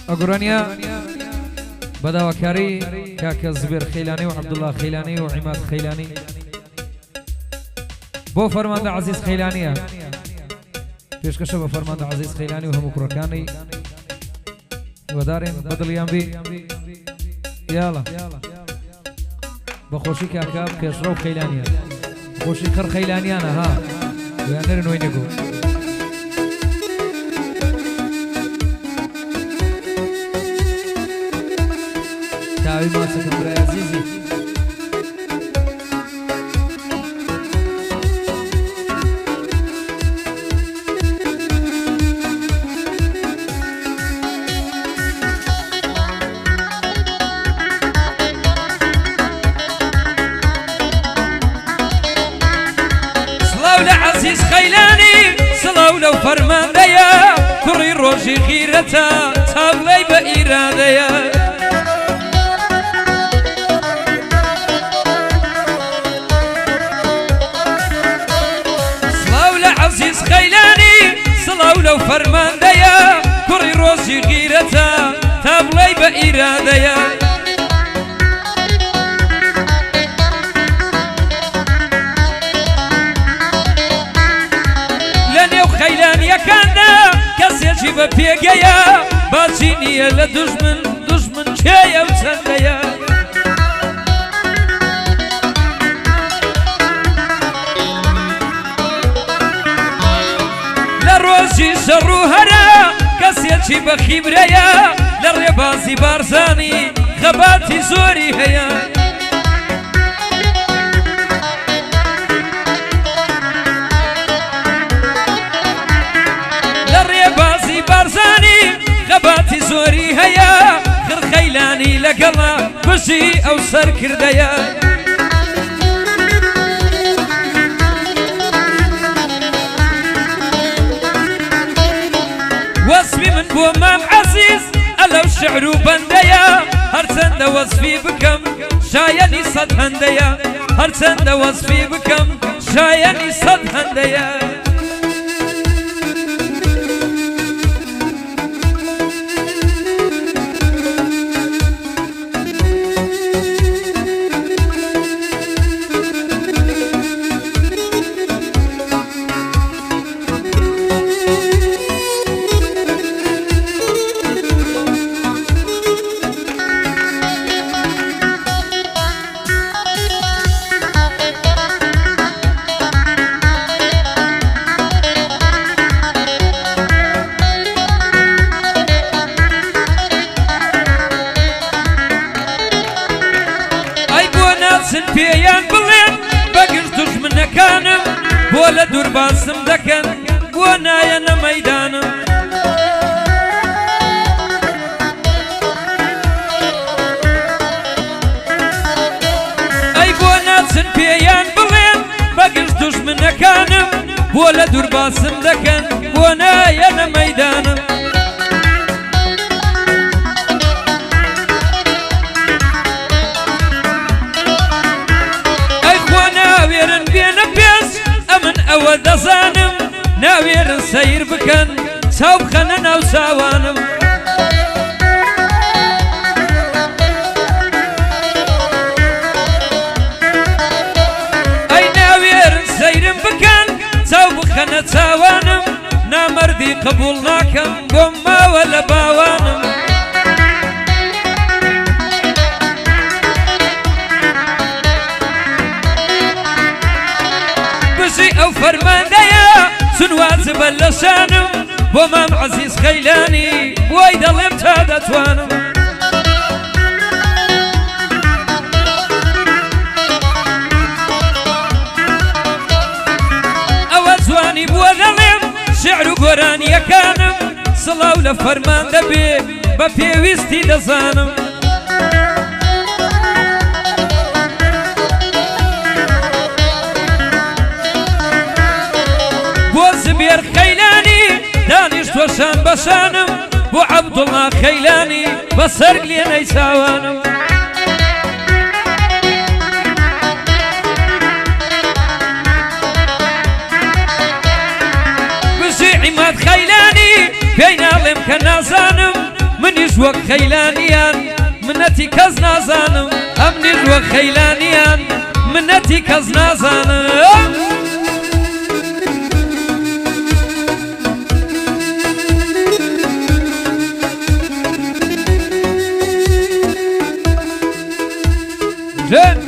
أقرانيا بدا وكاري كاك زبير خيلاني وعبد الله خيلاني وعماد خيلاني بو فرمان عزيز خيلانية فيش كشف فرمان عزيز خيلاني وهم كركاني ودارين بدل يامبي يلا بخوشي كاكاب كيشرو خيلانية خوشي خر خيلانية أنا ها ويانرن وين يقول تاوي ما سكن يا عزيزي عزيز خيلاني صلو لو فرمان ديا كري روجي غيرتا تابلي بإراديا صلو عزيز خيلاني صلو لو فرمان ديا كري روجي غيرتا تابلي بإراديا خيلانية كانا كسيجي ببيقيا باجيني لدجمن شايا وتنيا لروجي شرو هرا كسيجي بخيبريا للربازي بارزاني خباتي زوري هيا خباتي زوري هيا خر خيلاني لقلا بشي او سر كرديا وصفي من بومام عزيز ألو شعرو بنديا هرسند وصفي بكم شايني صد هنديا هرسند وصفي بكم شايني صد هنديا بيان بلين بقش دشمن كانم بولا دور باسم دكن بونا ينا ميدانم اي بونا سن بيان بلين بقش دشمن كانم بولا دور باسم دكن بونا ينا ميدانم أو دزانم ناوير سير بكن ساو خننا وساوانم أي ناوير سير بكن ساو بخنا ساوانم نامردي قبولناكم بوما ولا باوانم أو فرمان ديا سنواز بلشانم بومام عزيز خيلاني بويد الامتاد توانم أوزواني بوذلم شعر قران يكانم صلاو لفرمان دبي ببيويستي دزانم زبير خيلاني دانيش توشان بشانم بو عبد الله خيلاني بسرق لي نيساوانم بشي عماد خيلاني بين الام كنازانم منيش وەک خەیلانیان منەتی کەس نازانم ئەمنیش وەک خەیلانیان منەتی کەس نازانم جن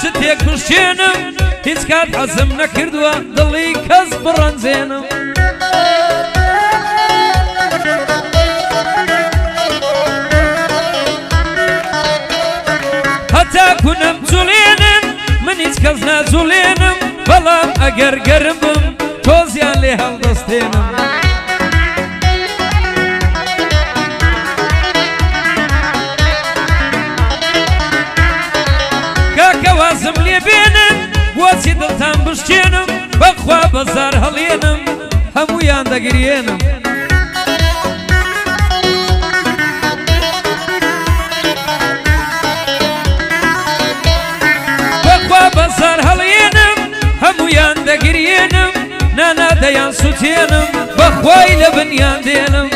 شتێک بشێنم هیچ کات حەزم نەکردووە دڵی کەس بڕەنجێنم هەتاکو نەمجوڵێنم من هیچ کەس ناجوڵێنم بەڵام ئەگەر گەرم بم تۆزیان لێ هەڵدەستێنم وازم لێ بێنن بۆچی دڵتان بشکێنم بەخوا بەزار هەڵێنم هەموویان دەگرێنم بەخوا بەزار هەڵێنم هەموویان دەگرێنم نانادەیان سوتێنم بەخوای لە بنیان دێنم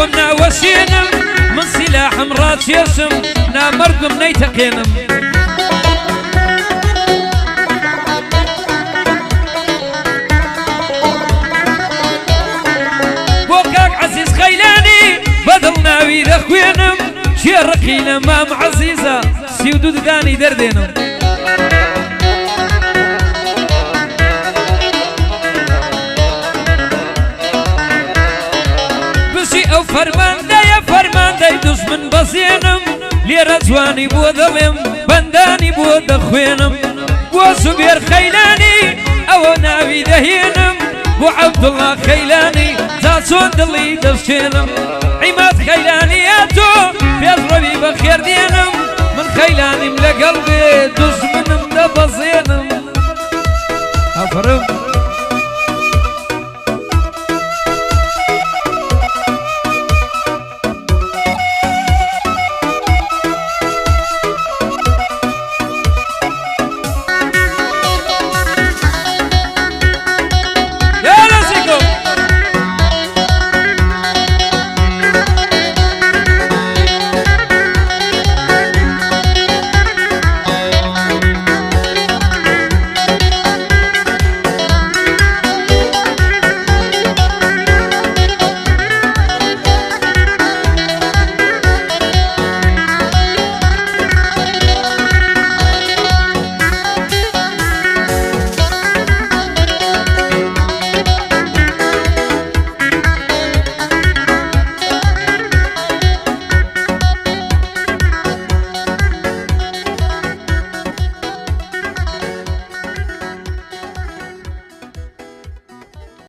خۆم ناوەشێنم من سیلاحم ڕاکێشم نامەردم نەیتەقێنم بۆ کاک عەزیز خەیلانی بەدڵ ناوی دەخوێنم شێڕقی لە مام عەزیزە 32 ددانی دەردێنم ئەو فەرماندەیە فەرماندەی دوژمن بەزێنم لێرە جوانی بۆ دەڵێم بەندانی بۆ دەخوێنم بۆ زوبێر خەیلانی ئەوە ناوی دەهێنم بۆ عەبدوڵڵا خەیلانی جا چۆن دڵی دەشێنم عیماد خەیلانیە تۆ پێشڕەوی بەخێردێنم من خەیلانیم لەگەڵ بێ دوژمنم دەبەزێنم ئەفرم